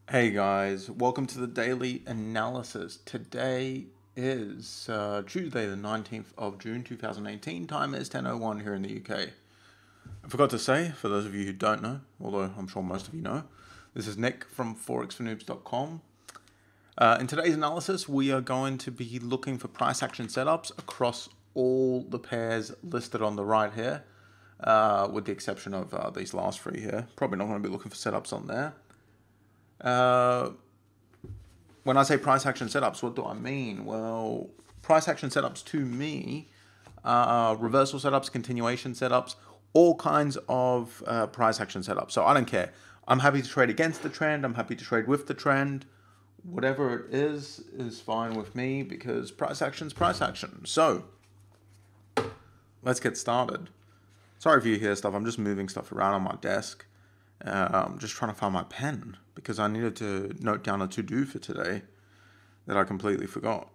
Hey guys, welcome to the daily analysis. Today is Tuesday the 19th of June 2018. Time is 10:01 here in the UK. I forgot to say, for those of you who don't know, although I'm sure most of you know, this is Nick from forexfornoobs.com. In today's analysis, we are going to be looking for price action setups across all the pairs listed on the right here, with the exception of these last three here. Probably not going to be looking for setups on there. When I say price action setups, what do I mean? Well, price action setups to me are reversal setups, continuation setups, all kinds of price action setups. So I don't care. I'm happy to trade against the trend. I'm happy to trade with the trend. Whatever it is fine with me because price action's price action. So let's get started. Sorry if you hear stuff. I'm just moving stuff around on my desk. I'm just trying to find my pen because I needed to note down a to-do for today that I completely forgot.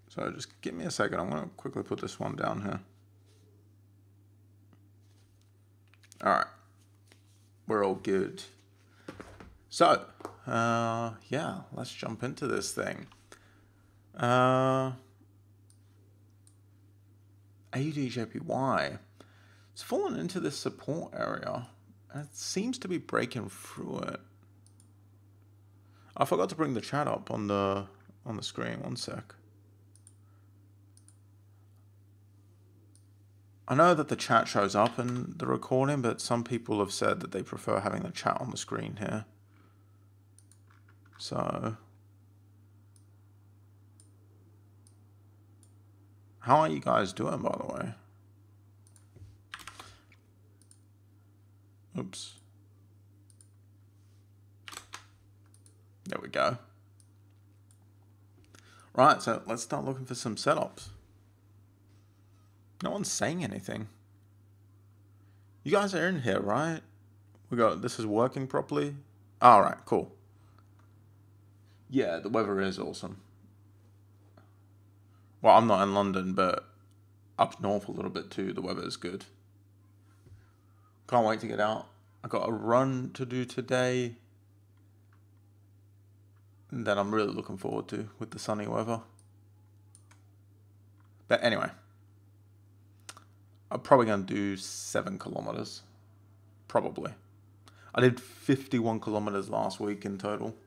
So just give me a second. I'm going to quickly put this one down here. All right. We're all good. So, yeah, let's jump into this thing. AUDJPY. It's fallen into this support area. It seems to be breaking through it. I forgot to bring the chat up on the screen. One sec. I know that the chat shows up in the recording, but some people have said that they prefer having the chat on the screen here. So, how are you guys doing, by the way? Oops. There we go. Right, so let's start looking for some setups. No one's saying anything. You guys are in here, right? This is working properly? All right, cool. Yeah, the weather is awesome. Well, I'm not in London, but up north a little bit too, the weather is good. Can't wait to get out. I got a run to do today that I'm really looking forward to with the sunny weather. But anyway, I'm probably going to do 7 kilometers. Probably. I did 51 kilometers last week in total,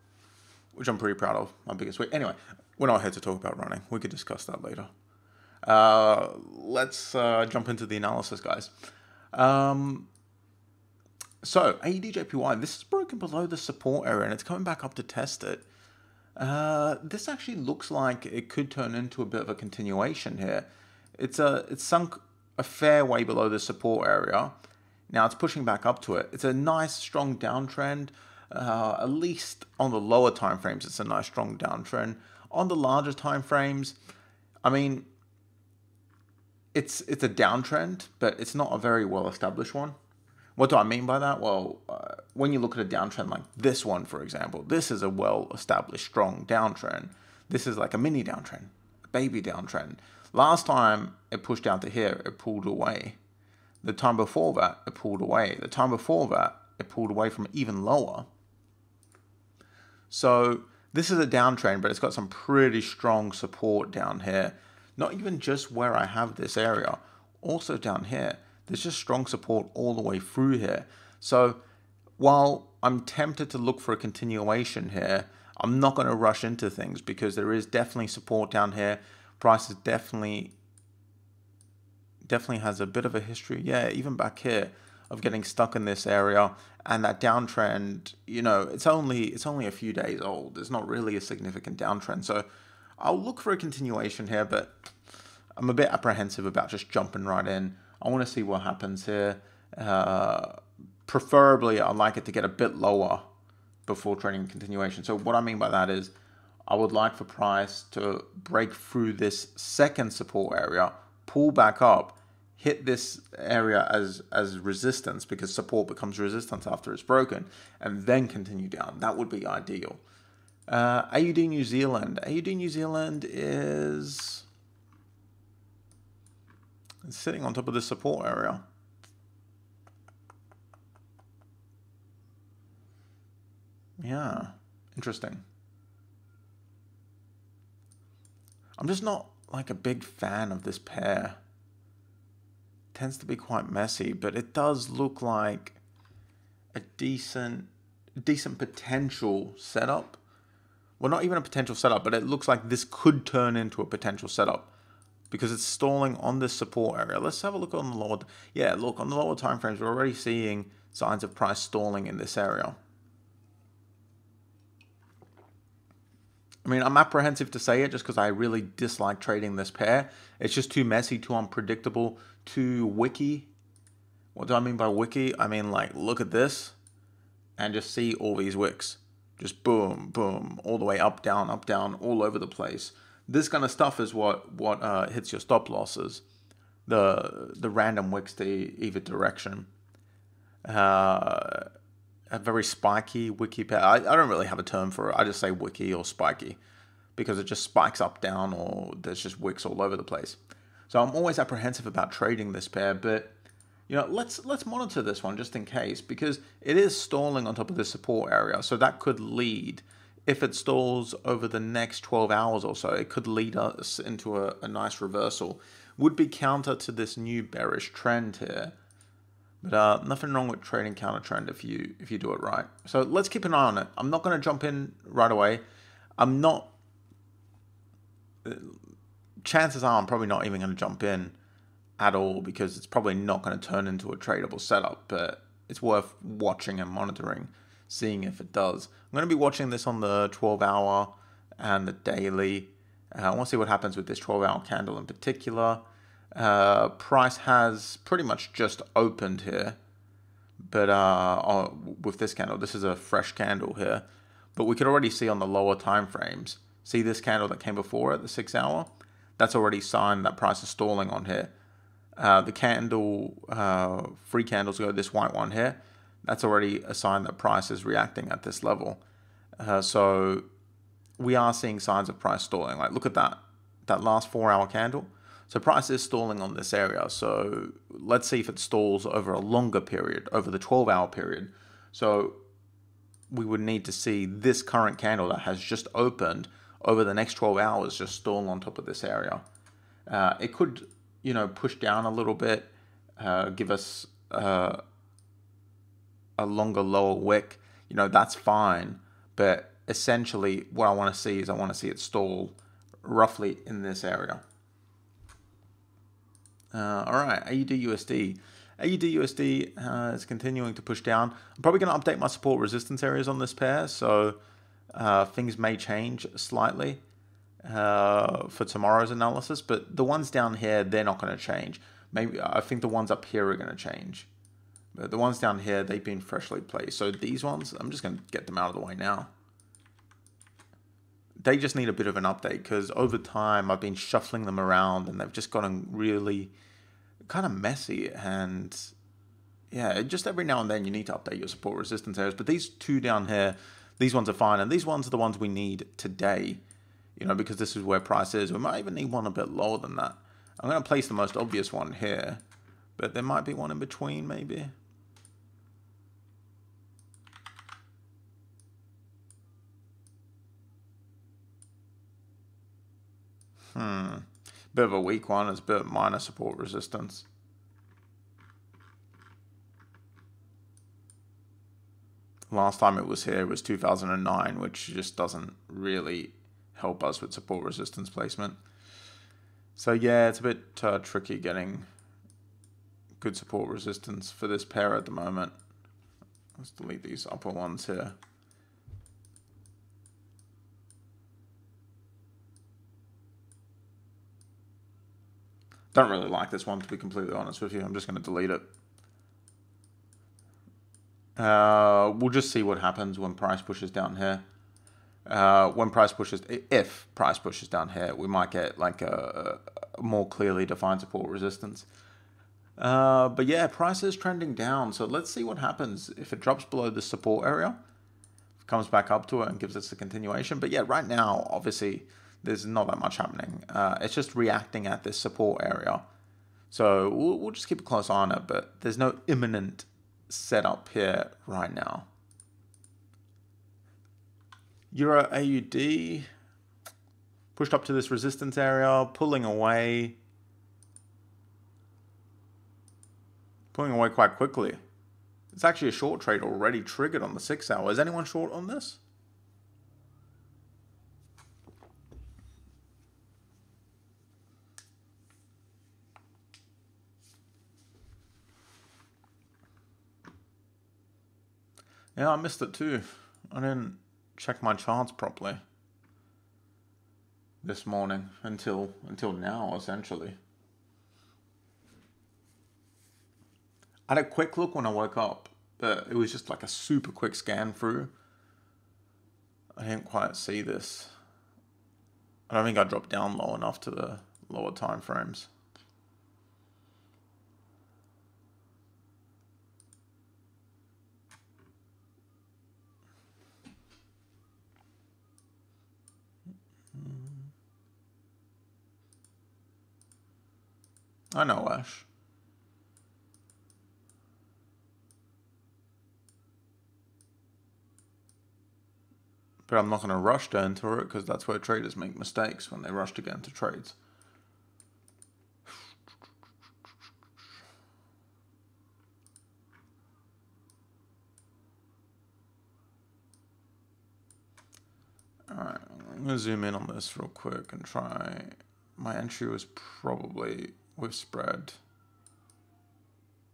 which I'm pretty proud of. My biggest week. Anyway, we're not here to talk about running. We could discuss that later. Let's jump into the analysis, guys. So, AUDJPY, this is broken below the support area and it's coming back up to test it. This actually looks like it could turn into a bit of a continuation here. It's sunk a fair way below the support area. Now it's pushing back up to it. It's a nice strong downtrend. At least on the lower time frames, it's a nice strong downtrend. On the larger time frames, I mean, it's a downtrend, but it's not a very well established one. What do I mean by that? Well, when you look at a downtrend like this one, for example, this is a well-established, strong downtrend. This is like a mini downtrend, a baby downtrend. Last time it pushed out to here, it pulled away. The time before that, it pulled away. The time before that, it pulled away from even lower. So this is a downtrend, but it's got some pretty strong support down here. Not even just where I have this area, also down here. There's just strong support all the way through here. So while I'm tempted to look for a continuation here, I'm not going to rush into things because there is definitely support down here. Price is definitely has a bit of a history. Yeah, even back here of getting stuck in this area, and that downtrend, you know, it's only a few days old. It's not really a significant downtrend. So I'll look for a continuation here, but I'm a bit apprehensive about just jumping right in. I want to see what happens here. Preferably, I'd like it to get a bit lower before trading continuation. So what I mean by that is I would like for price to break through this second support area, pull back up, hit this area as resistance because support becomes resistance after it's broken, and then continue down. That would be ideal. AUD New Zealand. AUD New Zealand is sitting on top of the support area. Yeah. Interesting. I'm just not like a big fan of this pair. It tends to be quite messy, but it does look like a decent potential setup. Well, not even a potential setup, but it looks like this could turn into a potential setup because it's stalling on this support area. Let's have a look on the lower. Yeah, look, on the lower time frames, we're already seeing signs of price stalling in this area. I mean, I'm apprehensive to say it just because I really dislike trading this pair. It's just too messy, too unpredictable, too wicky. What do I mean by wicky? I mean, like, look at this and just see all these wicks. Just boom, boom, all the way up, down, all over the place. This kind of stuff is what hits your stop losses. The random wicks to either direction. A very spiky, wicky pair. I don't really have a term for it. I just say wicky or spiky because it just spikes up, down, or there's just wicks all over the place. So I'm always apprehensive about trading this pair, but you know, let's monitor this one just in case because it is stalling on top of the support area. So that could lead, if it stalls over the next 12 hours or so, it could lead us into a nice reversal. Would be counter to this new bearish trend here. But nothing wrong with trading counter trend if you do it right. So let's keep an eye on it. I'm not going to jump in right away. I'm not. Chances are I'm probably not even going to jump in at all because it's probably not going to turn into a tradable setup. But it's worth watching and monitoring, seeing if it does. I'm going to be watching this on the 12-hour and the daily. I want to see what happens with this 12-hour candle in particular. Price has pretty much just opened here, but with this candle, this is a fresh candle here, but we could already see on the lower time frames, see this candle that came before it, the 6-hour, that's already a sign that price is stalling on here. The candle, 3 candles ago, this white one here, that's already a sign that price is reacting at this level. So we are seeing signs of price stalling. Like, look at that last 4-hour candle. So price is stalling on this area. So let's see if it stalls over a longer period, over the 12-hour period. So we would need to see this current candle that has just opened over the next 12 hours just stall on top of this area. It could, you know, push down a little bit, give us a longer lower wick. You know, that's fine. But essentially what I want to see is I want to see it stall roughly in this area. All right, AUDUSD. AUDUSD is continuing to push down. I'm probably going to update my support resistance areas on this pair, so things may change slightly for tomorrow's analysis, but the ones down here, they're not going to change. Maybe I think the ones up here are going to change. But the ones down here, they've been freshly placed. So these ones, I'm just going to get them out of the way now. They just need a bit of an update because over time I've been shuffling them around and they've just gotten really kind of messy. And yeah, just every now and then you need to update your support resistance areas. But these two down here, these ones are fine. And these ones are the ones we need today, you know, because this is where price is. We might even need one a bit lower than that. I'm going to place the most obvious one here, but there might be one in between maybe. Bit of a weak one. It's a bit of minor support resistance. Last time it was here was 2009, which just doesn't really help us with support resistance placement. So yeah, it's a bit tricky getting good support resistance for this pair at the moment. Let's delete these upper ones here. Don't really like this one, to be completely honest with you. I'm just going to delete it. We'll just see what happens when price pushes down here. When price pushes, if price pushes down here, we might get like a more clearly defined support resistance. But yeah, price is trending down. So let's see what happens if it drops below the support area. If it comes back up to it and gives us a continuation. But yeah, right now, obviously, there's not that much happening. It's just reacting at this support area. So we'll just keep a close eye on it, but there's no imminent setup here right now. Euro AUD pushed up to this resistance area, pulling away quite quickly. It's actually a short trade already triggered on the 6 hour. Is anyone short on this? Yeah, I missed it too. I didn't check my charts properly this morning until now, essentially. I had a quick look when I woke up, but it was just like a super quick scan through. I didn't quite see this. I don't think I dropped down low enough to the lower time frames. I know, Ash. But I'm not going to rush to enter it because that's where traders make mistakes, when they rush to get into trades. Alright, I'm going to zoom in on this real quick and try. My entry was probably with spread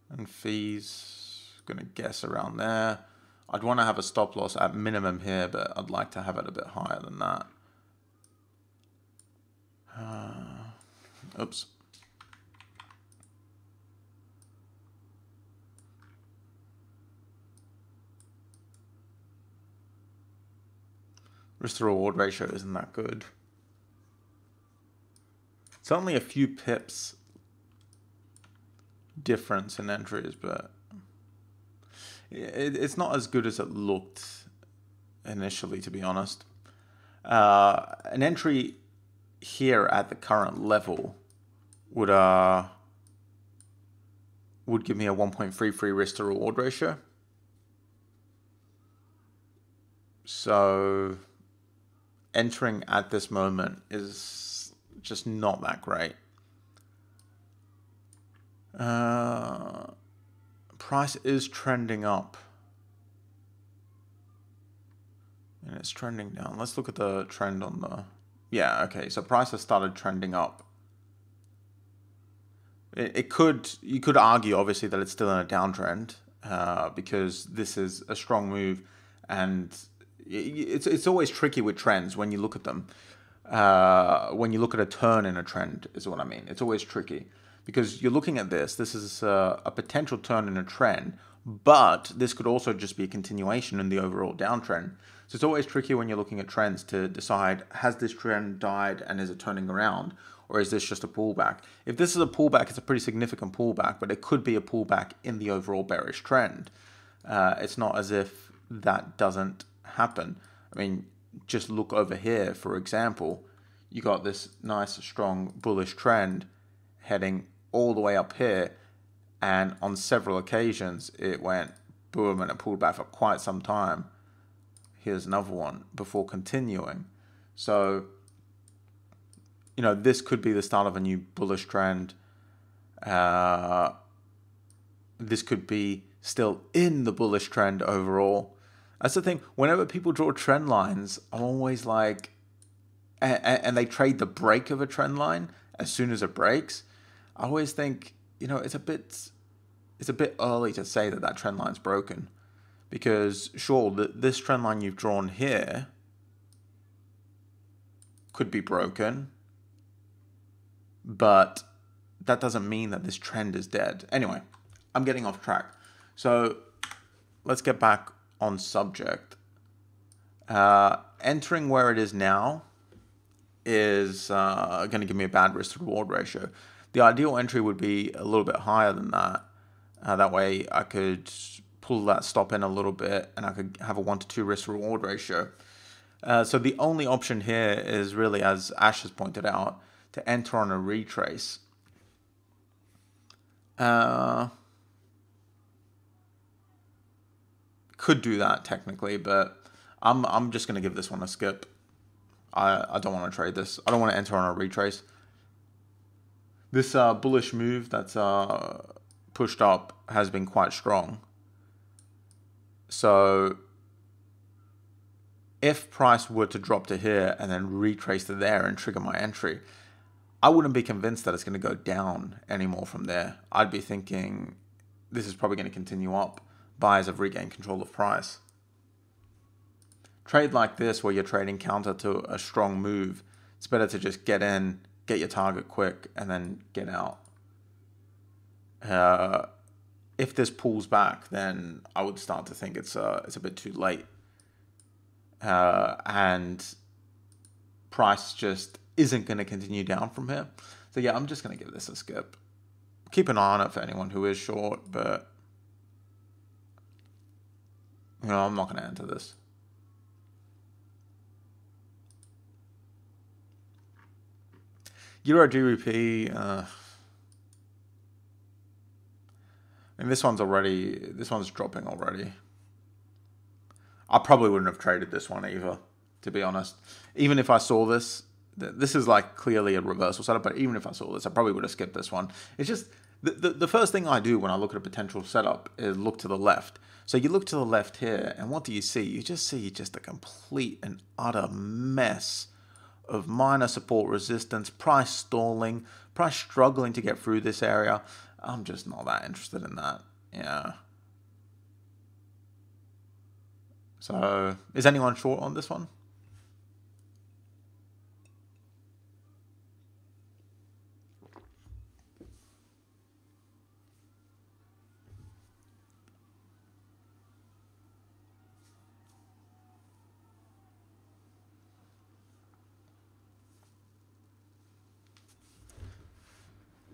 and fees. Going to guess around there. I'd want to have a stop loss at minimum here, but I'd like to have it a bit higher than that. Oops. Risk to reward ratio isn't that good. It's only a few pips difference in entries, but it's not as good as it looked initially, to be honest. An entry here at the current level would give me a 1.33 risk to reward ratio. So entering at this moment is just not that great. Price is trending up. And it's trending down. Let's look at the trend on the... Yeah, okay. So price has started trending up. You could argue, obviously, that it's still in a downtrend because this is a strong move, and it's always tricky with trends when you look at them. When you look at a turn in a trend is what I mean. It's always tricky because you're looking at this. This is a potential turn in a trend, but this could also just be a continuation in the overall downtrend. So it's always tricky when you're looking at trends to decide, has this trend died and is it turning around, or is this just a pullback? If this is a pullback, it's a pretty significant pullback, but it could be a pullback in the overall bearish trend. It's not as if that doesn't happen. I mean, just look over here, for example. You got this nice, strong, bullish trend heading all the way up here, and on several occasions, it went boom and it pulled back for quite some time. Here's another one before continuing. So, you know, this could be the start of a new bullish trend. This could be still in the bullish trend overall. That's the thing. Whenever people draw trend lines, I'm always like, and they trade the break of a trend line as soon as it breaks. I always think, you know, it's a bit early to say that that trend line's broken, because sure, this trend line you've drawn here could be broken, but that doesn't mean that this trend is dead. Anyway, I'm getting off track. So let's get back on subject. Entering where it is now is going to give me a bad risk to reward ratio. The ideal entry would be a little bit higher than that. That way I could pull that stop in a little bit and I could have a 1 to 2 risk to reward ratio. So the only option here is really, as Ash has pointed out, to enter on a retrace. Could do that technically, but I'm just going to give this one a skip. I don't want to trade this. I don't want to enter on a retrace. This bullish move that's pushed up has been quite strong. So if price were to drop to here and then retrace to there and trigger my entry, I wouldn't be convinced that it's going to go down anymore from there. I'd be thinking this is probably going to continue up. Buyers have regained control of price. Trade like this where you're trading counter to a strong move, it's better to just get in, get your target quick, and then get out. If this pulls back, then I would start to think it's a bit too late. And price just isn't going to continue down from here. So yeah, I'm just going to give this a skip. Keep an eye on it for anyone who is short, but you know, I'm not going to enter this. Euro GBP, and this one's dropping already. I probably wouldn't have traded this one either, to be honest. Even if I saw this, this is like clearly a reversal setup, but even if I saw this, I probably would have skipped this one. It's just, the first thing I do when I look at a potential setup is look to the left. So you look to the left here, and what do you see? You just see just a complete and utter mess of minor support resistance, price stalling, price struggling to get through this area. I'm just not that interested in that. Yeah. So, is anyone short on this one?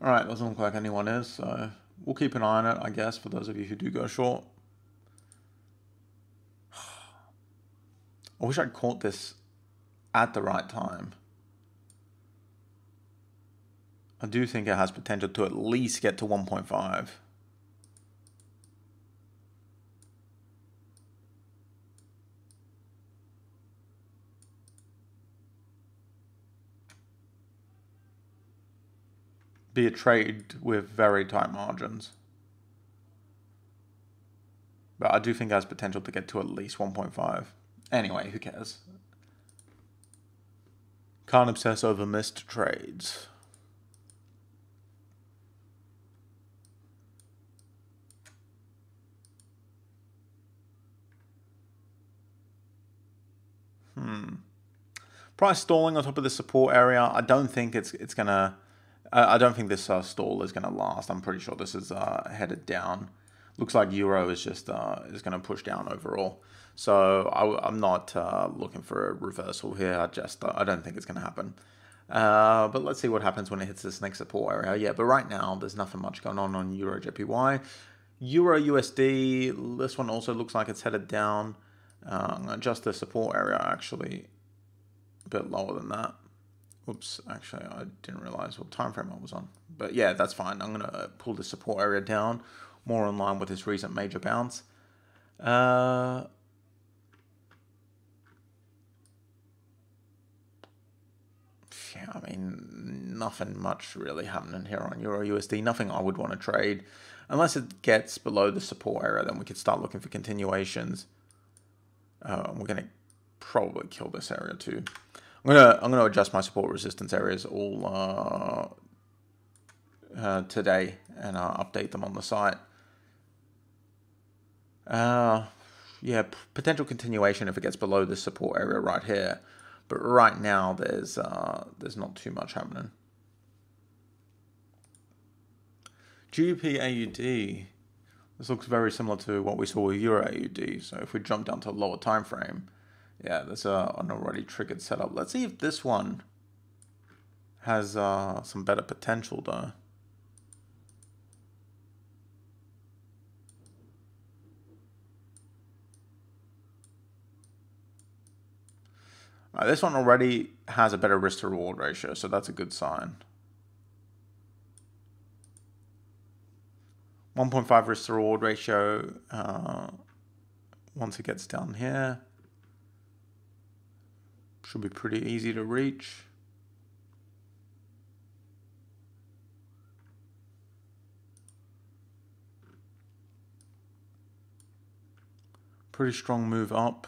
Alright, doesn't look like anyone is, so we'll keep an eye on it, I guess, for those of you who do go short. I wish I'd caught this at the right time. I do think it has potential to at least get to 1.5. Be a trade with very tight margins. But I do think it has potential to get to at least 1.5. Anyway, who cares? Can't obsess over missed trades. Price stalling on top of the support area. I don't think it's gonna. I don't think this stall is gonna last. I'm pretty sure this is headed down. Looks like euro is just is gonna push down overall. So I'm not looking for a reversal here. I don't think it's gonna happen. But let's see what happens when it hits this next support area. Yeah, but right now there's nothing much going on Euro JPY. Euro USD, this one also looks like it's headed down. I'm gonna adjust the support area actually a bit lower than that. Oops, actually I didn't realize what time frame I was on. But yeah, that's fine. I'm gonna pull the support area down, more in line with this recent major bounce. Yeah, I mean, nothing much really happening here on Euro USD. Nothing I would want to trade. Unless it gets below the support area, then we could start looking for continuations. We're going to probably kill this area too. I'm gonna adjust my support resistance areas all today and update them on the site. Yeah, potential continuation if it gets below this support area right here. But right now, there's not too much happening. GBP AUD. This looks very similar to what we saw with Euro AUD. So if we jump down to a lower time frame, yeah, there's an already triggered setup. Let's see if this one has some better potential though. This one already has a better risk to reward ratio, so that's a good sign. 1.5 risk to reward ratio once it gets down here. Should be pretty easy to reach. Pretty strong move up.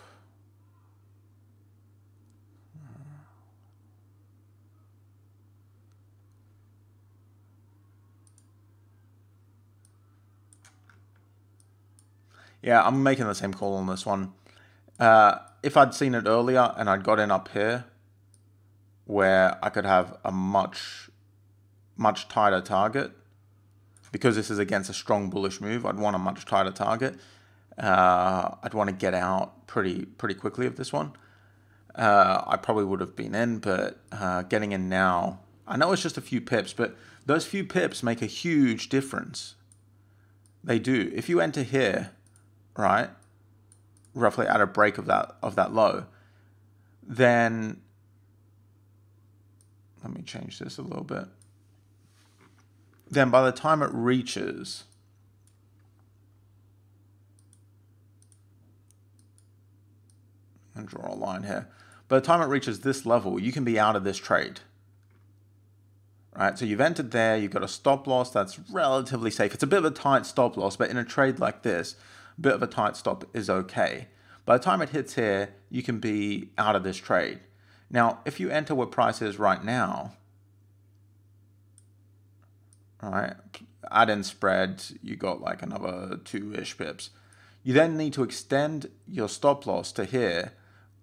Yeah, I'm making the same call on this one. If I'd seen it earlier and I'd got in up here, where I could have a much tighter target, because this is against a strong bullish move, I'd want a much tighter target. I'd want to get out pretty quickly of this one. I probably would have been in, but getting in now, I know it's just a few pips, but those few pips make a huge difference. They do. If you enter here, right, roughly at a break of that low, then let me change this a little bit. Then by the time it reaches and draw a line here, by the time it reaches this level, you can be out of this trade. Right, so you've entered there, you've got a stop loss that's relatively safe. It's a bit of a tight stop loss, but in a trade like this, a bit of a tight stop is okay. By the time it hits here, you can be out of this trade. Now, if you enter where price is right now, all right, add in spread, you got like another 2-ish pips. You then need to extend your stop loss to here.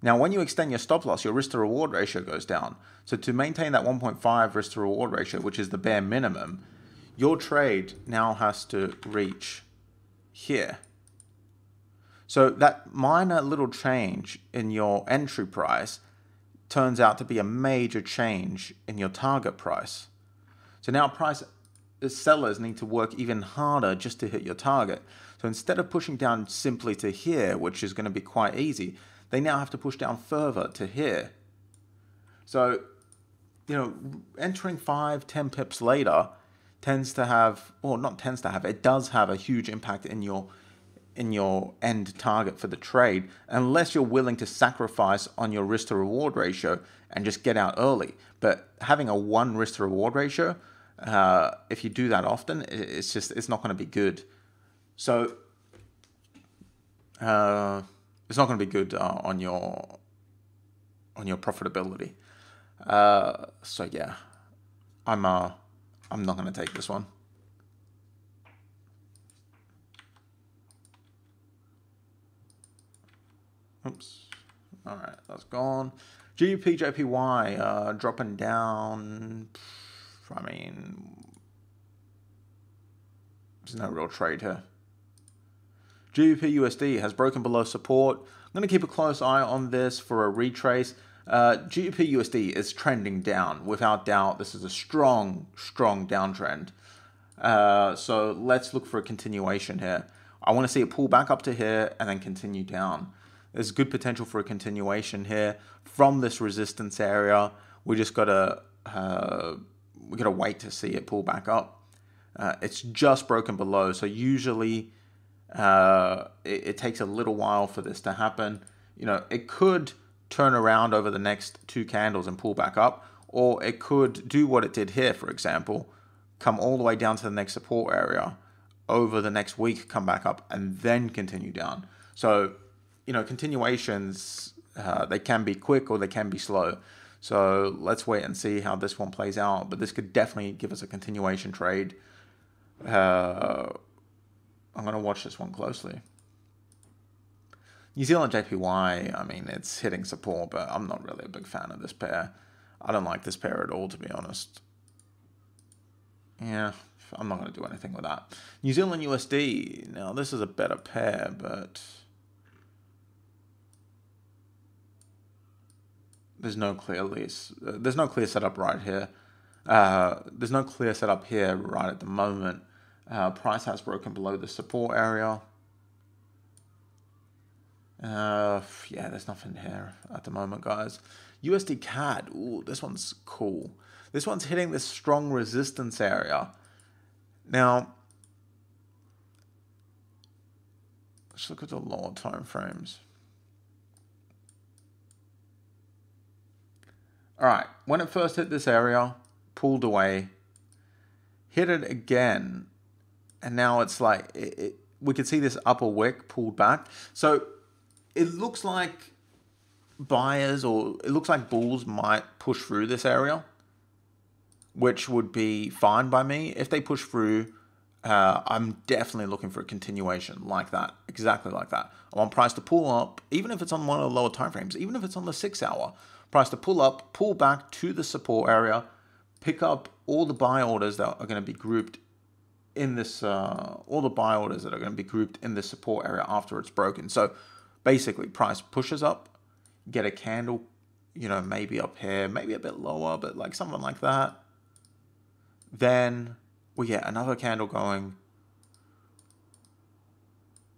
Now, when you extend your stop loss, your risk to reward ratio goes down. So to maintain that 1.5 risk to reward ratio, which is the bare minimum, your trade now has to reach here. So that minor little change in your entry price turns out to be a major change in your target price. So now sellers need to work even harder just to hit your target. So instead of pushing down simply to here, which is going to be quite easy, they now have to push down further to here. So, you know, entering 5-10 pips later tends to have, or not tends to have, it does have a huge impact in your end target for the trade, unless you're willing to sacrifice on your risk to reward ratio and just get out early. But having a 1 risk to reward ratio, if you do that often, it's not going to be good. So it's not going to be good on your profitability. So yeah, I'm not going to take this one. Oops. All right, that's gone. GBPJPY dropping down. I mean, there's no real trade here. GBPUSD has broken below support. I'm going to keep a close eye on this for a retrace. GBPUSD is trending down. Without doubt, this is a strong downtrend. So let's look for a continuation here. I want to see it pull back up to here and then continue down. There's good potential for a continuation here from this resistance area. We just gotta wait to see it pull back up. It's just broken below, so usually it takes a little while for this to happen. You know, it could turn around over the next 2 candles and pull back up, or it could do what it did here, for example, come all the way down to the next support area, over the next week come back up, and then continue down. So, you know, continuations, they can be quick or they can be slow. So let's wait and see how this one plays out. But this could definitely give us a continuation trade. I'm going to watch this one closely. New Zealand JPY, I mean, it's hitting support, but I'm not really a big fan of this pair. I don't like this pair at all, to be honest. Yeah, I'm not going to do anything with that. New Zealand USD, now this is a better pair, but there's no clear lease. There's no clear setup right here. There's no clear setup here right at the moment. Price has broken below the support area. Yeah, there's nothing here at the moment, guys. USDCAD, ooh, this one's cool. This one's hitting this strong resistance area. Now, let's look at the lower time frames. All right, when it first hit this area, pulled away, hit it again, and now it's like, we could see this upper wick pulled back. So it looks like buyers, or it looks like bulls might push through this area, which would be fine by me. If they push through, I'm definitely looking for a continuation like that, exactly like that. I want price to pull up, even if it's on one of the lower time frames, even if it's on the 6 hour, price to pull up, pull back to the support area, pick up all the buy orders that are going to be grouped in this, all the buy orders that are going to be grouped in this support area after it's broken. So basically price pushes up, get a candle, you know, maybe up here, maybe a bit lower, but like something like that. Then we get another candle going,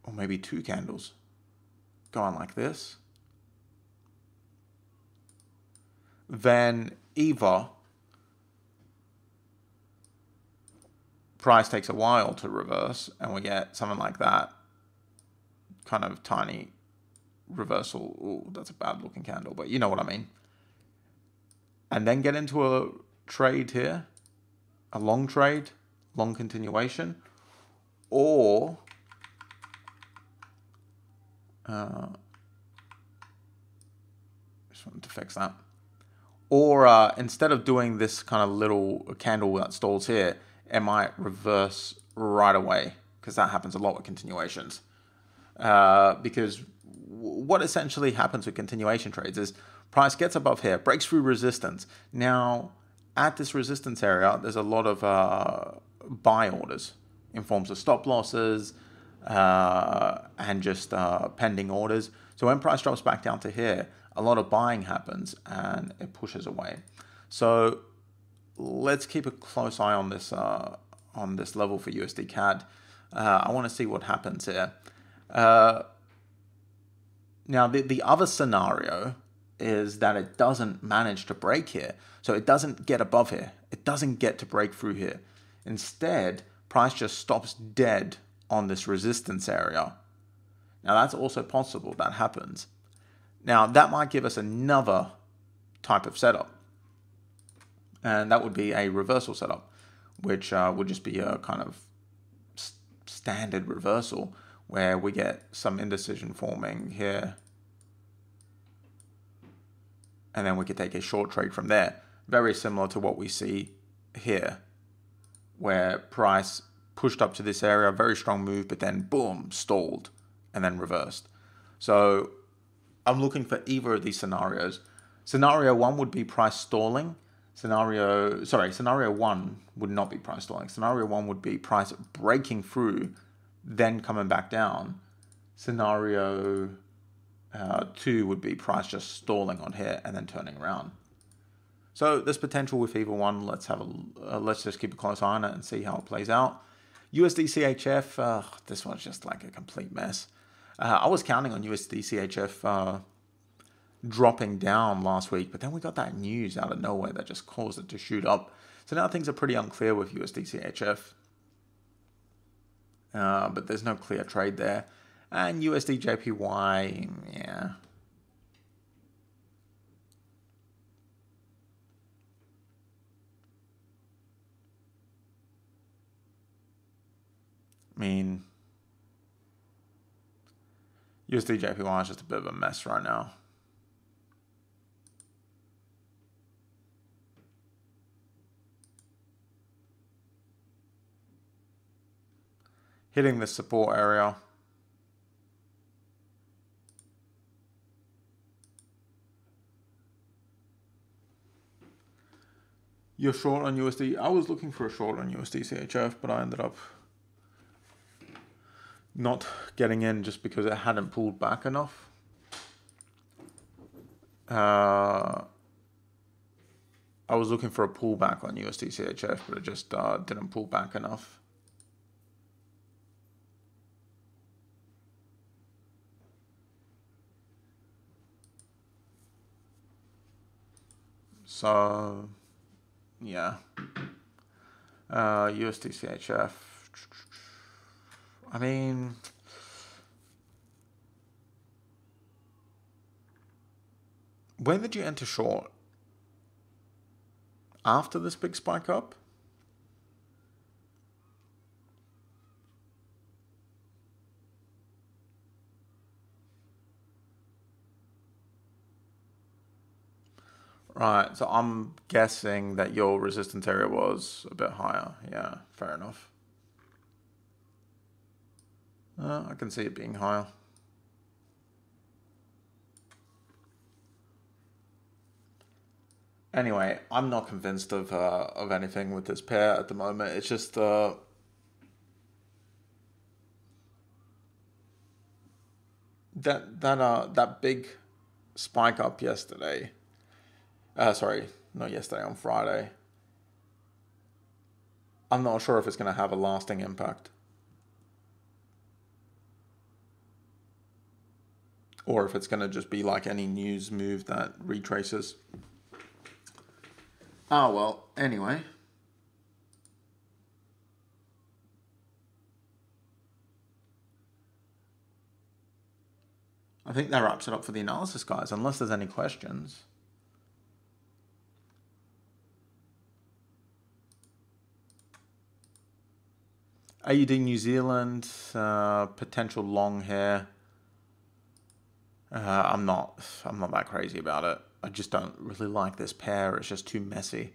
or maybe 2 candles going like this. Then either price takes a while to reverse and we get something like that, kind of tiny reversal. Ooh, that's a bad looking candle, but you know what I mean. And then get into a trade here, a long trade, long continuation, or just wanted to fix that. Or instead of doing this kind of little candle that stalls here, it might reverse right away, because that happens a lot with continuations. Because what essentially happens with continuation trades is price gets above here, breaks through resistance. Now, at this resistance area, there's a lot of buy orders in forms of stop losses and just pending orders. So when price drops back down to here, a lot of buying happens and it pushes away. So let's keep a close eye on this level for USDCAD. I want to see what happens here. Now, the other scenario is that it doesn't manage to break here. So it doesn't get above here. It doesn't get to break through here. Instead, price just stops dead on this resistance area. Now, that's also possible. That happens. Now, that might give us another type of setup. And that would be a reversal setup, which would just be a kind of standard reversal where we get some indecision forming here. And then we could take a short trade from there. Very similar to what we see here, where price pushed up to this area, very strong move, but then boom, stalled and then reversed. So I'm looking for either of these scenarios. Scenario 1 would be price stalling. Scenario 1 would not be price stalling. Scenario 1 would be price breaking through, then coming back down. Scenario 2 would be price just stalling on here and then turning around. So there's potential with either one. Let's just keep a close eye on it and see how it plays out. USDCHF, this one's just like a complete mess. I was counting on USDCHF dropping down last week, but then we got that news out of nowhere that just caused it to shoot up. So now things are pretty unclear with USDCHF. But there's no clear trade there. And USDJPY, yeah. I mean, USDJPY is just a bit of a mess right now. Hitting the support area. You're short on USD. I was looking for a short on USDCHF, but I ended up not getting in just because it hadn't pulled back enough. I was looking for a pullback on USDCHF, but it just didn't pull back enough. So, yeah. USDCHF. I mean, when did you enter short after this big spike up. Right, so I'm guessing that your resistance area was a bit higher. Yeah, fair enough. I can see it being higher. Anyway, I'm not convinced of anything with this pair at the moment. It's just that big spike up yesterday. Sorry, not yesterday, on Friday. I'm not sure if it's going to have a lasting impact. Or if it's going to just be like any news move that retraces. Oh, well, anyway. I think that wraps it up for the analysis, guys, unless there's any questions. AUD New Zealand, potential long here. I'm not that crazy about it. I just don't really like this pair. It's just too messy.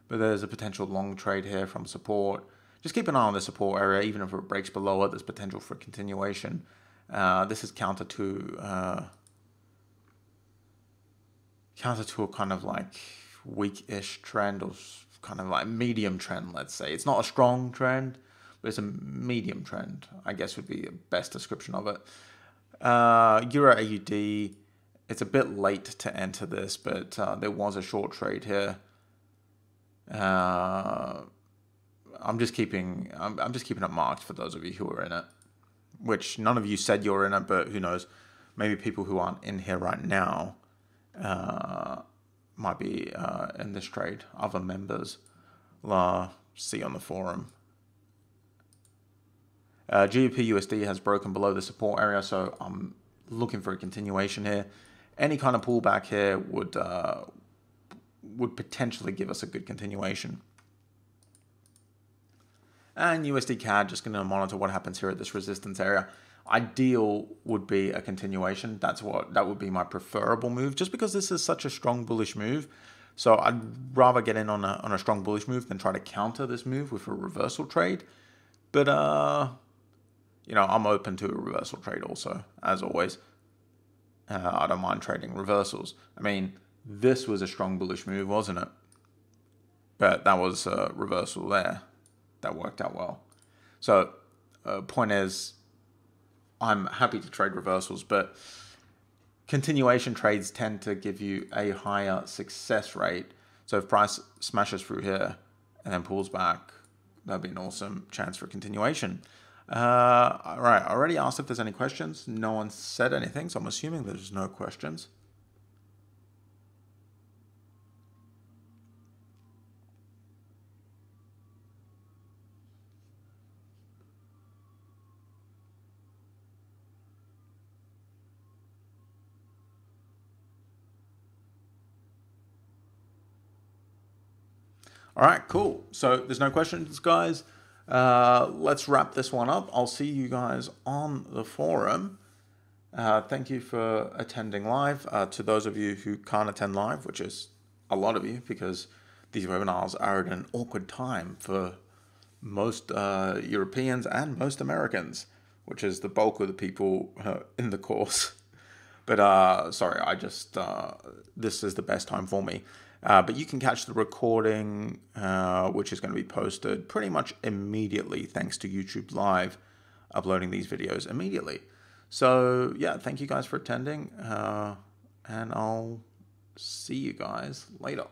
But there's a potential long trade here from support. Just keep an eye on the support area. Even if it breaks below it, there's potential for continuation. This is counter to a kind of like weak-ish trend, or kind of like medium trend, let's say. It's not a strong trend, but it's a medium trend, I guess would be the best description of it. Euro AUD, it's a bit late to enter this, but there was a short trade here. I'm just keeping it marked for those of you who are in it, which none of you said you're in it, but who knows? Maybe people who aren't in here right now might be in this trade. Other members, see on the forum. GBPUSD has broken below the support area, so I'm looking for a continuation here. Any kind of pullback here would potentially give us a good continuation. And USDCAD, just going to monitor what happens here at this resistance area. Ideal would be a continuation. That would be my preferable move, just because this is such a strong bullish move. So I'd rather get in on a strong bullish move than try to counter this move with a reversal trade. But you know, I'm open to a reversal trade also, as always. I don't mind trading reversals. I mean, this was a strong bullish move, wasn't it? But that was a reversal there. That worked out well. So, point is, I'm happy to trade reversals, but continuation trades tend to give you a higher success rate. So if price smashes through here and then pulls back, that'd be an awesome chance for continuation. All right, I already asked if there's any questions. No one said anything, so I'm assuming there's no questions. All right, cool. So there's no questions, guys. Let's wrap this one up. I'll see you guys on the forum. Thank you for attending live. To those of you who can't attend live, which is a lot of you, because these webinars are at an awkward time for most Europeans and most Americans, which is the bulk of the people in the course. But sorry, this is the best time for me. But you can catch the recording, which is going to be posted pretty much immediately, thanks to YouTube Live uploading these videos immediately. So yeah, thank you guys for attending, and I'll see you guys later.